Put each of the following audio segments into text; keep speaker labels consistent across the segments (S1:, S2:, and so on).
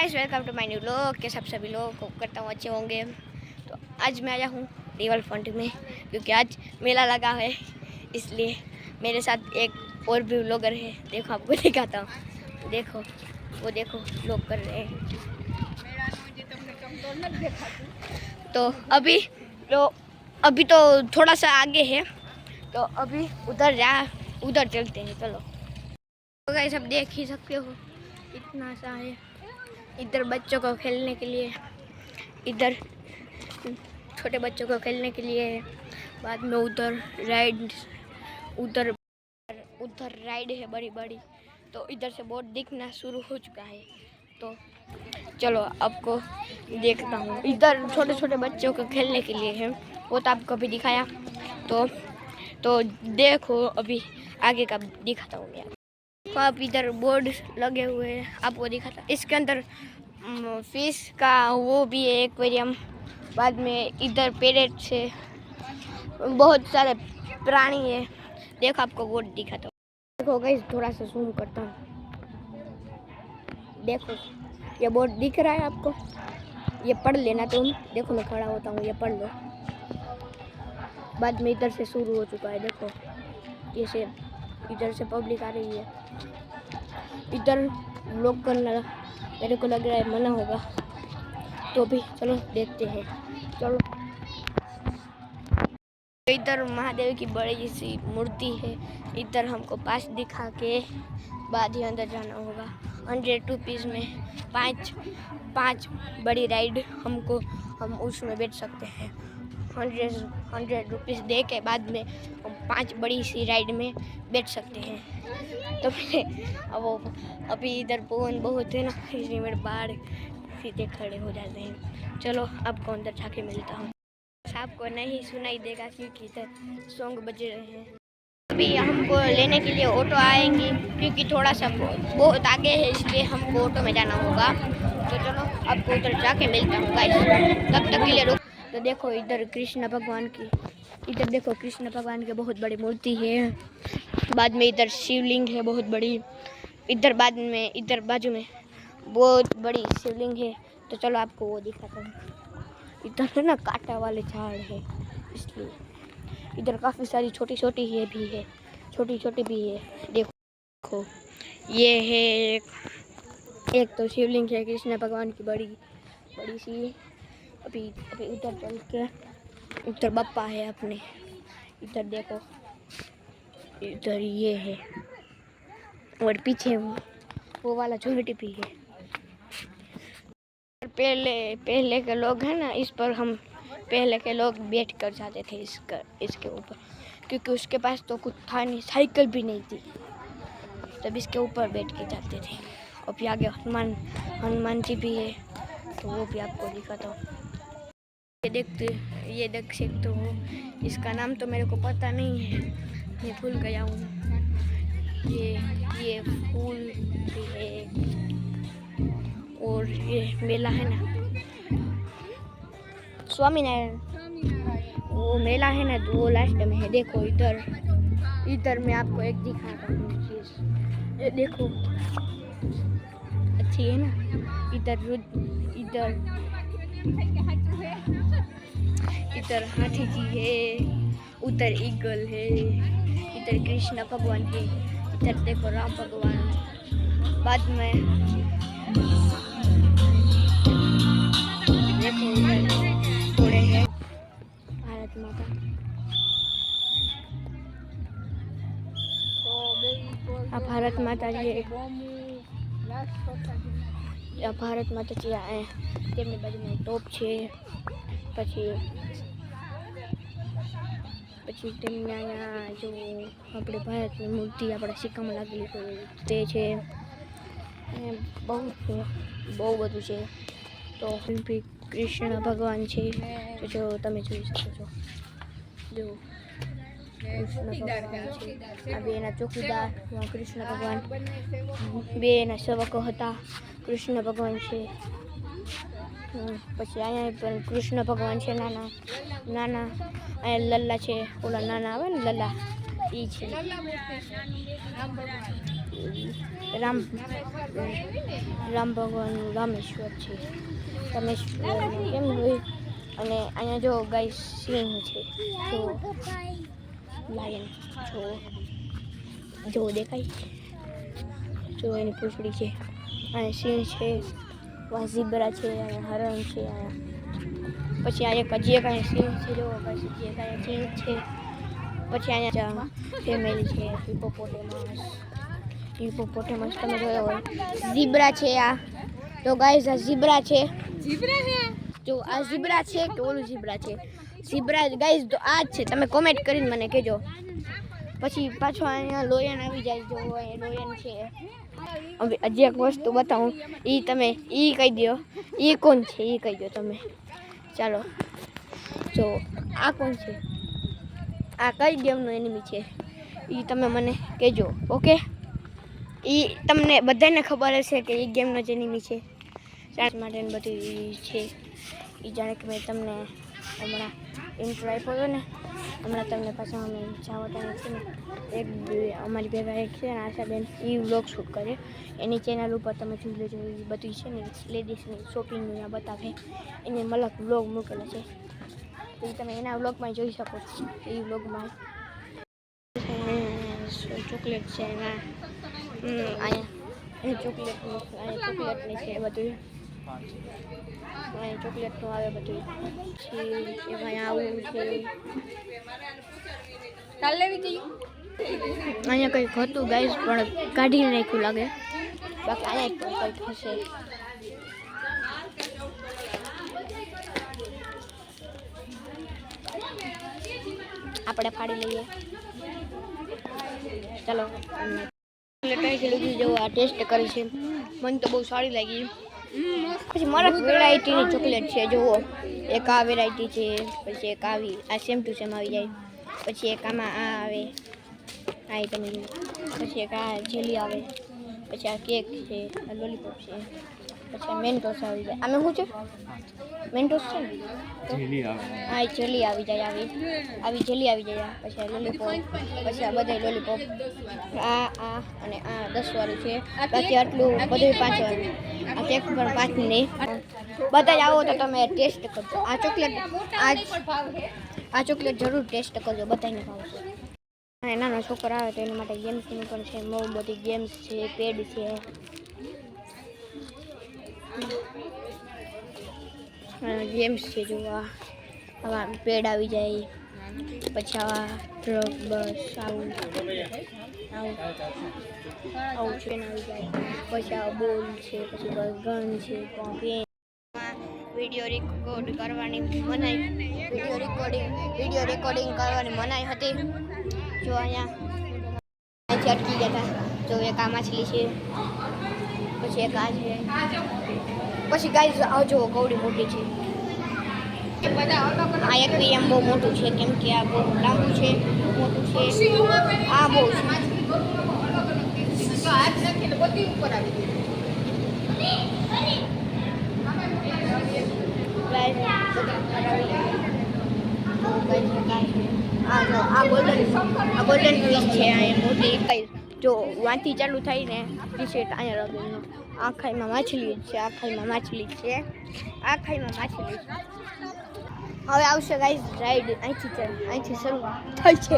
S1: Guys welcome to my new vlog के सब सभी लोग को करता हूँ अच्छे होंगे। तो आज मैं आया हूँ रिवर फ्रंट में क्योंकि आज मेला लगा है, इसलिए मेरे साथ एक और भी व्लॉगर है। देखो आपको दिखाता हूँ, देखो वो देखो व्लॉग कर रहे हैं। तो अभी तो थोड़ा सा आगे है, तो अभी उधर चलते हैं। चलो तो गाइस आप देख ही सकते हो इतना सा है इधर बच्चों को खेलने के लिए, इधर छोटे बच्चों को खेलने के लिए है। बाद में उधर राइड है बड़ी बड़ी, तो इधर से बोट दिखना शुरू हो चुका है। तो चलो आपको देखता हूँ, इधर छोटे छोटे बच्चों को खेलने के लिए है, वो तो आपको अभी दिखाया। तो देखो अभी आगे का दिखाता हूँ मैं। तो आप इधर बोर्ड लगे हुए हैं, आपको दिखाता। इसके अंदर फिश का वो भी है एक्वेरियम। बाद में इधर पैरेट से बहुत सारे प्राणी है। देखो आपको बोर्ड दिखाता हूँ। देखो गाइस थोड़ा सा जूम करता हूँ, देखो ये बोर्ड दिख रहा है आपको, ये पढ़ लेना तुम। देखो मैं खड़ा होता हूँ, ये पढ़ लो। बाद में इधर से शुरू हो चुका है, देखो ये से इधर से पब्लिक आ रही है। इधर व्लॉग करना मेरे को लग रहा है मना होगा, तो भी चलो देखते हैं। चलो इधर महादेव की बड़ी सी मूर्ति है, इधर हमको पास दिखा के बाद ही अंदर जाना होगा। 100 रुपीज़ में पाँच बड़ी राइड हम उसमें बैठ सकते हैं। 100 रुपीज़ दे के बाद में हम 5 बड़ी सी राइड में बैठ सकते हैं। तो अभी इधर पवन बहुत है ना, इसलिए मेरे बाल सीधे खड़े हो जाते हैं। चलो आपको अंदर जाके मिलता हूँ। आपको नहीं सुनाई देगा क्योंकि इधर सॉन्ग बज रहे हैं। अभी हमको लेने के लिए ऑटो आएंगी, क्योंकि थोड़ा सा बहुत आगे है, इसलिए हमको ऑटो में जाना होगा। तो चलो आपको उधर जाके मिलता हूँ गाइस, तब तक के लिए रुक। तो देखो इधर कृष्ण भगवान की बहुत बड़ी मूर्ति है। बाद में इधर शिवलिंग है बहुत बड़ी, इधर बाजू में बहुत बड़ी शिवलिंग है। तो चलो आपको वो दिखाता हूँ। इधर है ना कांटा वाले झाड़ है, इसलिए इधर काफ़ी सारी छोटी छोटी भी है। देखो ये है एक तो शिवलिंग है कृष्ण भगवान की बड़ी सी। अभी उधर चल के उधर बप्पा है अपने। इधर देखो, इधर ये है और पीछे वो वाला छोटी भी है। पहले के लोग हैं ना, इस पर हम पहले के लोग बैठ कर जाते थे इसके ऊपर, क्योंकि उसके पास तो कुछ था नहीं, साइकिल भी नहीं थी, तब इसके ऊपर बैठ के जाते थे। और फिर आगे हनुमान जी भी है, तो वो भी आपको दिखाता हूँ। ये देख सकते हो, इसका नाम तो मेरे को पता नहीं है, मैं भूल गया हूँ। ये फूल भी है, और ये मेला है ना स्वामीनारायण, वो मेला है ना, तो वो लास्ट में है। देखो इधर मैं आपको एक दिखाता हूँ चीज, ये देखो अच्छी है ना। इधर हाथी जी है, उधर ईगल है, इधर कृष्ण भगवान है, इधर देखो राम भगवान। बाद में देखो थोड़े हैं भारत माता। भारत माता जी आए, તેમની બાજુમાં ટોપ છે, પછી તેમને અહીંયા જો આપણે ભારતની મૂર્તિ આપણા સિક્કામાં લાગેલી હોય તે છે, બહુ બધું છે। તો કૃષ્ણ ભગવાન છે, તો જો તમે જોઈ શકો છો, જો કૃષ્ણ ભગવાન છે, આ બે એના ચોકીદાર કૃષ્ણ ભગવાન, બે એના સેવકો હતા કૃષ્ણ ભગવાન છે। પછી અહીંયા પણ કૃષ્ણ ભગવાન છે નાના, અહીંયા લલ્લા છે, ઓલા નાના આવે ને લલ્લા, એ છે। રામ ભગવાનનું રામેશ્વર છે. રામેશ્વર કેમ હોય. અને અહીંયા જો ગાઈસ સિંહ છે, જો લાયન, જો દેખાય, જો એની પૂંછડી છે. અહીંયા સિંહ છે, ઝીબ્રા છે, અહીંયા હરણ છે. અહીંયા પછી અહીંયા હજી એક અહીંયા સિંહ છે, જો પછી હજી એક અહીંયા સિંહ છે. પછી અહીંયા ફેમિલી છે, હિપોપોટેમસ તમે જોયો હોય. ઝીબ્રા છે આ, તો ગાઈસ આ ઝીબ્રા છે. જો આ ઝીબ્રા છે કે ઓલું ઝીબ્રા છે? ઝીબ્રા ગાઈસ તો આ જ છે. તમે કોમેન્ટ કરીને મને કહેજો. પછી પાછો અહીંયા લોયન આવી જાય, જો લોયન છે. હવે હજી એક વસ્તુ બતાવું, તમે કહી દો, કોણ છે એ કહી દો તમે. ચાલો જો આ કોણ છે? આ કઈ ગેમનો એનિમી છે એ તમે મને કહેજો. ઓકે, એ તમને બધાને ખબર હશે કે એ ગેમનો જ એનિમી છે. ચાર્જ માટે બધું છે એ જાણે કે મેં તમને હમણાં ઇન્ટ્રો આપ્યો હતો ને, હમણાં તમને પાછા અમે જાવટાને છે ને એક અમારી ભેગા એક છે ને આશાબેન, એ વ્લોગ શૂટ કરે. એની ચેનલ ઉપર તમે જોઈ લેજો. એ બધું છે ને લેડીઝની શોપિંગનું ત્યાં બતાવે. એને મલક વ્લોગ મૂકેલો છે, તો એ તમે એના વ્લોગમાં જોઈ શકો છો. એ વ્લોગમાં ચોકલેટ છે એના, અહીંયા ચોકલેટની છે બધું. અહીંયા ચોકલેટનું આવે બધું છે. એમાં આવું છે. અહીંયા કંઈક હતું ગાઈસ, પણ કાઢી નાખ્યું લાગે. બાકી અહીંયા કંઈક હશે. આપણે ફાડી લઈએ. ચાલો ચોકલેટ જો આ ટેસ્ટ કરી છે, મને તો બહુ સારી લાગી. પછી મારા વેરાયટીની ચોકલેટ છે, જુઓ. એક આ વેરાયટી છે, પછી એક આવી, આ સેમ ટુ સેમ આવી જાય. પછી એક આમાં આ આવે, આ તમે જુઓ. પછી એક આ જેલી આવે. પછી આ કેક છે, આ લોલીપોપ છે. પછી આ મેન્ટોસ આવી જાય. આમાં શું છે? મેન્ટોસ છે ને, હા જેલી આવી જાય. આવી જેલી આવી જાય. પછી આ લોલીપોપ, પછી આ બધા લોલીપોપ, આ અને આ 10 વાળું છે. બાકી આટલું બધું 5 વાળું. આ કેક પણ 5 નહીં. બધા જ આવો તો તમે ટેસ્ટ કરજો. આ ચોકલેટ જરૂર ટેસ્ટ કરજો, બધાને ભાવશે. નાના છોકરા આવે તો એના માટે ગેમ્સનું પણ છે. બહુ બધી ગેમ્સ છે, પેડ છે. ગેમ્સ છે, જો આવા પેડ આવી જાય. પછી આવા ટ્રક, બસ આવું ટ્રેન આવી જાય. પછી આવા બોલ છે, પછી ગન છે, પેન. વિડીયો રેકોર્ડિંગ કરવાની મનાઈ હતી. જો અહીંયા અટકી ગયા હતા. જો એક આ માછલી છે, પછી એક આ છે. પછી ગાઈસ આવજો, કવડી મોટી છે. આ એક એમ બહુ મોટું છે, કેમ કે આ બહુ લાંબુ છે, મોટું છે. આ બહુ છે. આ ગોલ્ડન ફિશ છે. આ મોટી જો વાંથી ચાલુ થાય ને ટી શર્ટ અહીંયા રગેલો. આ ખાઈમાં માછલી છે. હવે આવશે ગાઈસ રાઈડ. અહીંથી શરૂ થાય છે.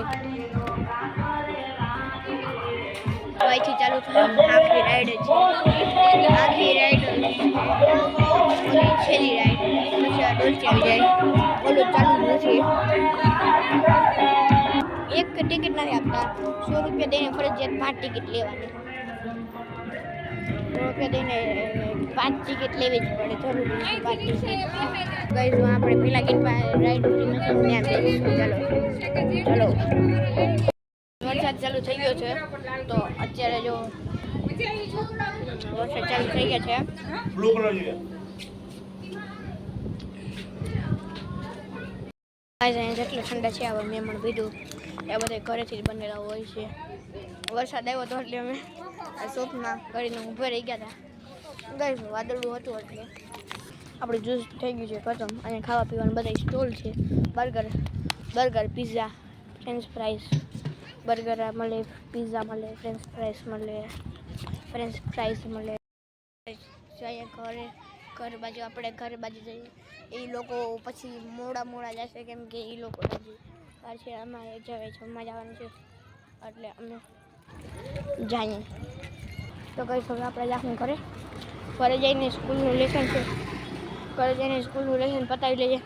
S1: અહીંથી ચાલુ થાય આખી રાઈડ છે. છેલ્લી રાઈડ. પછી આ ડોલચી આવી જાય. ઓલું ચાલુ નથી. એક ટિકિટ નથી આપતા. 100 રૂપિયા દઈને ફરજિયાત 5 ટિકિટ લેવાની. 100 રૂપિયા દઈને 5 ટિકિટ લેવી જ પડે, જરૂરી છે 5 ટિકિટ. ગાઈસ આપણે પેલા ગેટ રાઈડ ત્યાં બેસીશું. ચાલો વરસાદ ચાલુ થઈ ગયો છે, તો અત્યારે જો વરસાદ ચાલુ થઈ ગયા છે. જેટલા ઠંડા છે હવે મેં પણ પીધું. એ બધા ઘરેથી જ બનેલા હોય છે. વરસાદ આવ્યો તો એટલે અમે આ શોપમાં કરીને ઊભા રહી ગયા હતા. ગાઈસ વાદળું હતું એટલે આપણે જ્યુસ થઈ ગયું છે ખતમ. અહીંયા ખાવા પીવાનું બધા સ્ટોલ છે. Burger, pizza, French fries. Burger મળે, પિઝા મળે, ફ્રેન્ચ ફ્રાઈસ મળે, ફ્રેન્ચ ફ્રાઈઝ મળે. જઈએ ઘર બાજુ, આપણે ઘર બાજુ જઈએ. એ લોકો પછી મોડા જશે કેમ કે એ લોકો હજી બહાર છે. અમારે જમવા જવાનું છે એટલે અમે જઈએ. તો કઈ હવે આપણે જાશું ઘરે જઈને સ્કૂલનું લેસન છે. ઘરે જઈને સ્કૂલનું લેસન પતાવી લઈએ.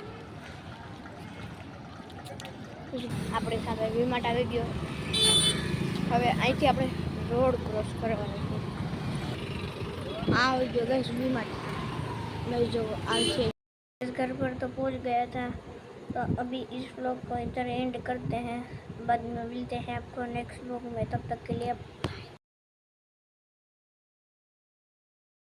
S1: આપણી સામે વીમાર્ટ આવી ગયો. હવે અહીંથી આપણે रोड क्रॉस करवाना है. आओ जो गैस वीमार्ट मैं जो आज इस घर पर तो पहुंच गया था. तो अभी इस व्लॉग को इधर एंड करते हैं. बाद में मिलते हैं आपको नेक्स्ट व्लॉग में. तब तक के लिए